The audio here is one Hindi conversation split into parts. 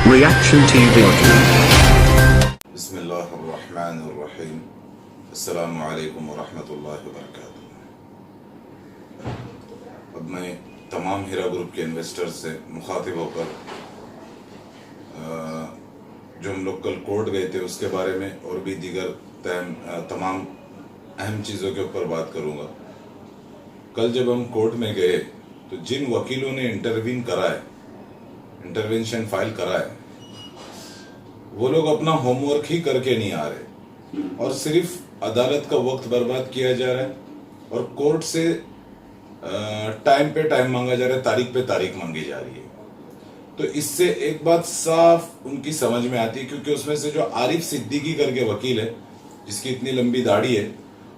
Reaction TV. बिस्मिल्लाहिर्रहमानिर्रहीम। अस्सलामु अलैकुम वरहमतुल्लाहि वबरकातुहू। अब मैं तमाम हीरा ग्रुप के इन्वेस्टर्स से मुखातिब होकर जो हम लोग कल कोर्ट गए थे उसके बारे में और भी दीगर तमाम अहम चीज़ों के ऊपर बात करूँगा। कल जब हम कोर्ट में गए तो जिन वकीलों ने इंटरवेंशन फाइल करा है वो लोग अपना होमवर्क ही करके नहीं आ रहे और सिर्फ अदालत का वक्त बर्बाद किया जा रहा है और कोर्ट से टाइम पे टाइम मांगा जा रहा है, तारीख पे तारीख मांगी जा रही है। तो इससे एक बात साफ उनकी समझ में आती है, क्योंकि उसमें से जो आरिफ सिद्दीकी करके वकील है जिसकी इतनी लंबी दाढ़ी है,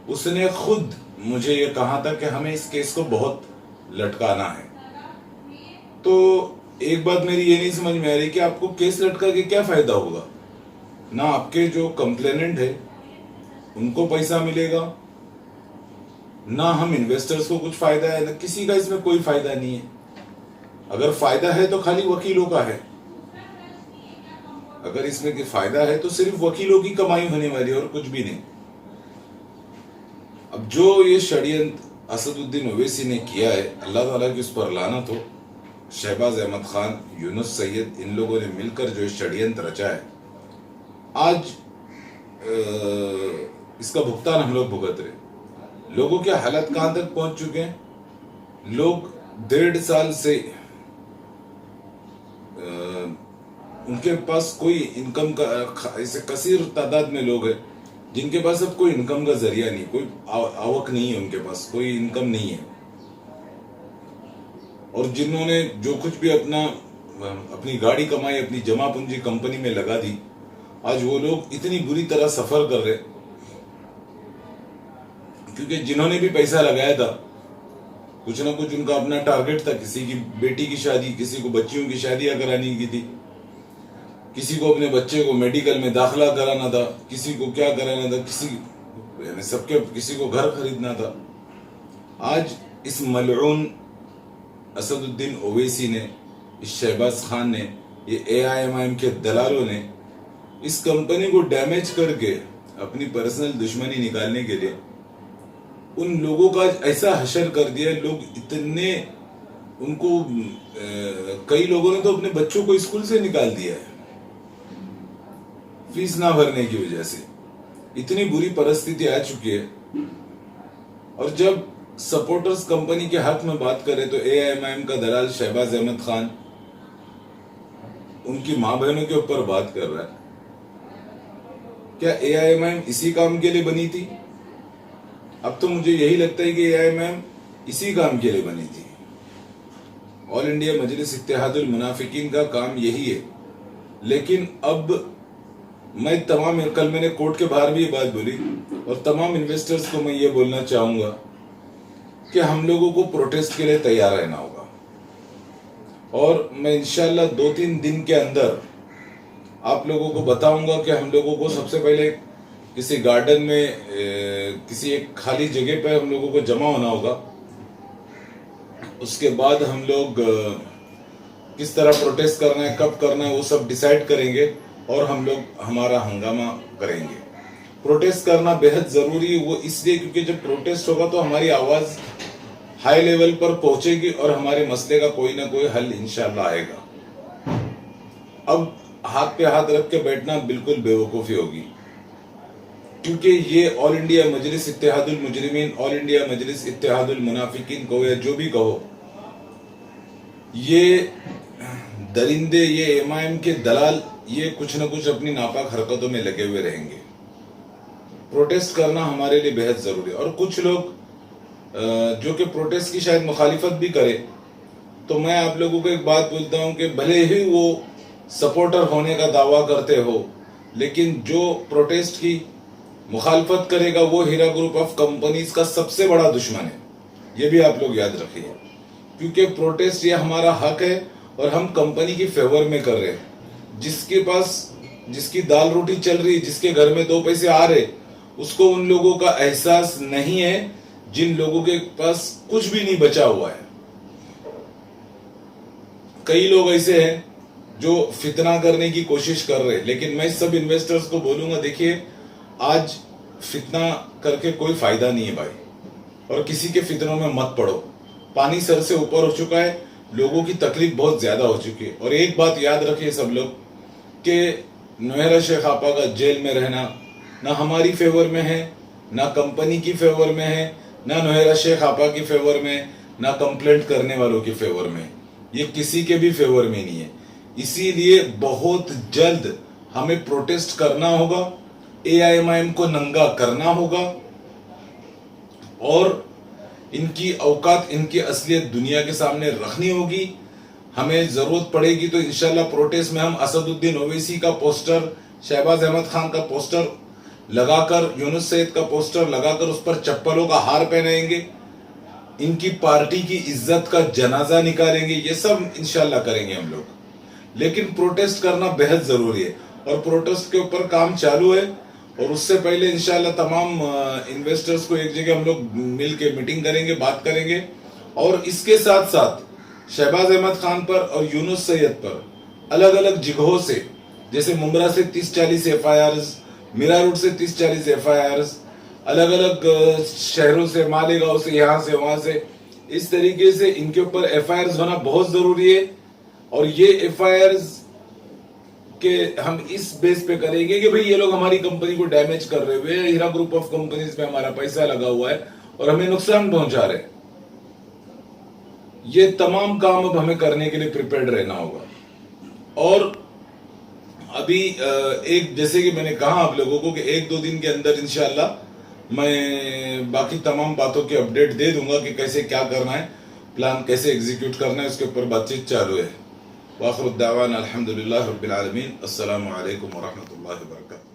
उसने खुद मुझे ये कहा था कि हमें इस केस को बहुत लटकाना है। तो एक बात मेरी ये नहीं समझ में आ रही कि आपको केस लटका के क्या फायदा होगा। ना आपके जो कंप्लेनेंट है उनको पैसा मिलेगा, ना हम इन्वेस्टर्स को कुछ फायदा है, ना किसी का इसमें कोई फायदा नहीं है। अगर फायदा है तो खाली वकीलों का है, अगर इसमें फायदा है तो सिर्फ वकीलों की कमाई होने वाली है और कुछ भी नहीं। अब जो ये षड्यंत्र असदुद्दीन ओवैसी ने किया है, अल्लाह ताला की उस पर लानत हो। शहबाज अहमद खान, यूनुस सैयद, इन लोगों ने मिलकर जो षड्यंत्र रचा है, आज इसका भुगतान हम लोग भुगत रहे। लोगों के हालत कहां तक पहुंच चुके हैं। लोग 1.5 साल से उनके पास कोई इनकम का ऐसे कसीर तादाद में लोग हैं जिनके पास अब कोई इनकम का जरिया नहीं, कोई आवक नहीं है, उनके पास कोई इनकम नहीं है। और जिन्होंने जो कुछ भी अपनी गाड़ी कमाई, अपनी जमा पूंजी कंपनी में लगा दी, आज वो लोग इतनी बुरी तरह सफर कर रहे, क्योंकि जिन्होंने भी पैसा लगाया था कुछ ना कुछ उनका अपना टारगेट था। किसी की बेटी की शादी, किसी को बच्चियों की शादियां करानी की थी, किसी को अपने बच्चे को मेडिकल में दाखिला कराना था, किसी को क्या कराना था, किसी को घर खरीदना था। आज इस मलऊन असदुद्दीन ओवैसी ने, इस शहबाज खान ने, ये AIMIM के दलालों ने इस कंपनी को डैमेज करके अपनी पर्सनल दुश्मनी निकालने के लिए उन लोगों का ऐसा हशर कर दिया। लोग इतने उनको कई लोगों ने तो अपने बच्चों को स्कूल से निकाल दिया है फीस ना भरने की वजह से। इतनी बुरी परिस्थिति आ चुकी है। और जब सपोर्टर्स कंपनी के हक में बात करें तो AIMIM का दलाल शहबाज अहमद खान उनकी मां बहनों के ऊपर बात कर रहा है। क्या AIMIM इसी काम के लिए बनी थी? अब तो मुझे यही लगता है कि AIMIM इसी काम के लिए बनी थी। ऑल इंडिया मजलिस इत्तेहादुल मुनाफिकीन का काम यही है। लेकिन अब कल मैंने कोर्ट के बाहर भी ये बात बोली और तमाम इन्वेस्टर्स को मैं ये बोलना चाहूंगा कि हम लोगों को प्रोटेस्ट के लिए तैयार रहना होगा। और मैं इंशाल्लाह 2-3 दिन के अंदर आप लोगों को बताऊंगा कि हम लोगों को सबसे पहले किसी गार्डन में किसी एक खाली जगह पे हम लोगों को जमा होना होगा। उसके बाद हम लोग किस तरह प्रोटेस्ट करना है, कब करना है, वो सब डिसाइड करेंगे और हम लोग हमारा हंगामा करेंगे। प्रोटेस्ट करना बेहद जरूरी है, वो इसलिए क्योंकि जब प्रोटेस्ट होगा तो हमारी आवाज हाई लेवल पर पहुंचेगी और हमारे मसले का कोई ना कोई हल इंशाल्लाह आएगा। अब हाथ पे हाथ रख के बैठना बिल्कुल बेवकूफी होगी, क्योंकि ये ऑल इंडिया मजलिस इत्तेहादुल मुजरिमीन, ऑल इंडिया मजलिस इत्तेहादुल मुनाफिकीन कहो या जो भी कहो, ये दरिंदे, ये AIMIM के दलाल, ये कुछ ना कुछ अपनी नापाक हरकतों में लगे हुए रहेंगे। प्रोटेस्ट करना हमारे लिए बेहद जरूरी है। और कुछ लोग जो कि प्रोटेस्ट की शायद मुखालिफत भी करे, तो मैं आप लोगों को एक बात बोलता हूं कि भले ही वो सपोर्टर होने का दावा करते हो, लेकिन जो प्रोटेस्ट की मुखालफत करेगा वो हीरा ग्रुप ऑफ कंपनीज का सबसे बड़ा दुश्मन है। ये भी आप लोग याद रखिए, क्योंकि प्रोटेस्ट ये हमारा हक है और हम कंपनी की फेवर में कर रहे हैं। जिसकी दाल रोटी चल रही, जिसके घर में 2 पैसे आ रहे, उसको उन लोगों का एहसास नहीं है जिन लोगों के पास कुछ भी नहीं बचा हुआ है। कई लोग ऐसे हैं जो फितना करने की कोशिश कर रहे। लेकिन मैं सब इन्वेस्टर्स को बोलूंगा, देखिए आज फितना करके कोई फायदा नहीं है भाई, और किसी के फितनों में मत पड़ो। पानी सर से ऊपर हो चुका है, लोगों की तकलीफ बहुत ज्यादा हो चुकी है। और एक बात याद रखिए सब लोग कि नौहरा शेख आपा का जेल में रहना ना हमारी फेवर में है, ना कंपनी की फेवर में है, ना नौहरा शेख आपा की फेवर में, ना कंप्लेंट करने वालों की फेवर में। ये किसी के भी फेवर में नहीं है। इसीलिए बहुत जल्द हमें प्रोटेस्ट करना होगा, AIMIM को नंगा करना होगा, और इनकी औकात, इनकी असलियत दुनिया के सामने रखनी होगी। हमें जरूरत पड़ेगी तो इंशाल्लाह प्रोटेस्ट में हम असदुद्दीन ओवैसी का पोस्टर, शहबाज अहमद खान का पोस्टर लगाकर, यूनुस सैयद का पोस्टर लगाकर उस पर चप्पलों का हार पहनाएंगे, इनकी पार्टी की इज्जत का जनाजा निकालेंगे। ये सब इंशाल्लाह करेंगे हम लोग। लेकिन प्रोटेस्ट करना बेहद जरूरी है, और प्रोटेस्ट के ऊपर काम चालू है। और उससे पहले इंशाल्लाह तमाम इन्वेस्टर्स को एक जगह हम लोग मिल के मीटिंग करेंगे, बात करेंगे। और इसके साथ साथ शहबाज अहमद खान पर और यूनुस सैयद पर अलग अलग जगहों से, जैसे मुमरा से 30-40 FIRs, मीरा रोड से 30-40 FIRs, अलग अलग शहरों से, मालेगांव से, यहाँ से वहां से, इस तरीके से इनके ऊपर FIRs होना बहुत जरूरी है। और ये FIRs के हम इस बेस पे करेंगे कि भाई ये लोग हमारी कंपनी को डैमेज कर रहे हुए, हीरा ग्रुप ऑफ कंपनीज में हमारा पैसा लगा हुआ है और हमें नुकसान पहुंचा रहे। ये तमाम काम अब हमें करने के लिए प्रिपेयर्ड रहना होगा। और अभी एक, जैसे कि मैंने कहा आप लोगों को कि 1-2 दिन के अंदर इंशाल्लाह मैं बाकी तमाम बातों की अपडेट दे दूंगा कि कैसे क्या करना है, प्लान कैसे एग्जीक्यूट करना है, उसके ऊपर बातचीत चालू है। वाखिर दावाना अल्हम्दुलिल्लाह रब्बिल आलमीन। अस्सलामु अलैकुम व रहमतुल्लाहि व बरकातहू।